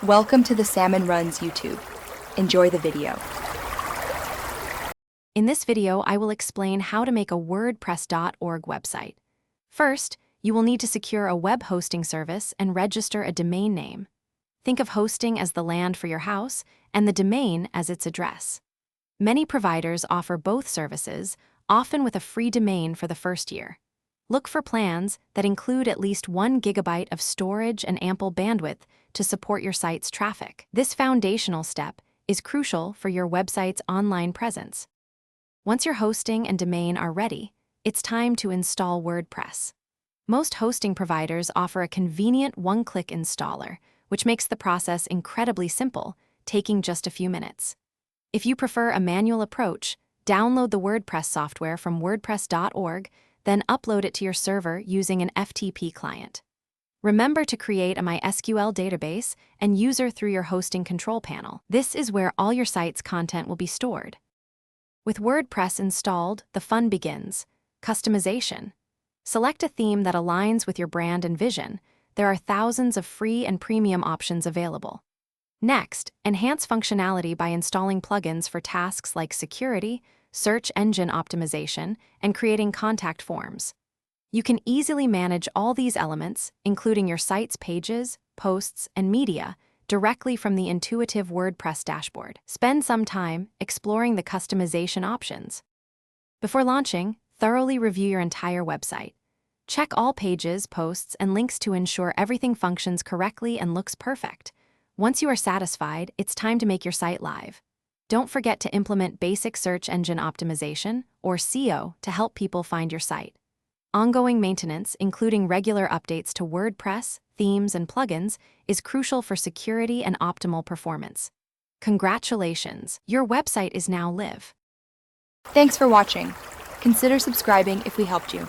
Welcome to the Salmon Runs YouTube. Enjoy the video. In this video, I will explain how to make a WordPress.org website. First, you will need to secure a web hosting service and register a domain name. Think of hosting as the land for your house and the domain as its address. Many providers offer both services, often with a free domain for the first year. Look for plans that include at least 1 GB of storage and ample bandwidth to support your site's traffic. This foundational step is crucial for your website's online presence. Once your hosting and domain are ready, it's time to install WordPress. Most hosting providers offer a convenient one-click installer, which makes the process incredibly simple, taking just a few minutes. If you prefer a manual approach, download the WordPress software from WordPress.org, then upload it to your server using an FTP client. Remember to create a MySQL database and user through your hosting control panel. This is where all your site's content will be stored. With WordPress installed, the fun begins: customization. Select a theme that aligns with your brand and vision. There are thousands of free and premium options available. Next, enhance functionality by installing plugins for tasks like security, search engine optimization, and creating contact forms. You can easily manage all these elements, including your site's pages, posts, and media, directly from the intuitive WordPress dashboard. Spend some time exploring the customization options. Before launching, thoroughly review your entire website. Check all pages, posts, and links to ensure everything functions correctly and looks perfect. Once you are satisfied, it's time to make your site live. Don't forget to implement basic search engine optimization, or SEO, to help people find your site. Ongoing maintenance, including regular updates to WordPress, themes, and plugins, is crucial for security and optimal performance. Congratulations, your website is now live. Thanks for watching. Consider subscribing if we helped you.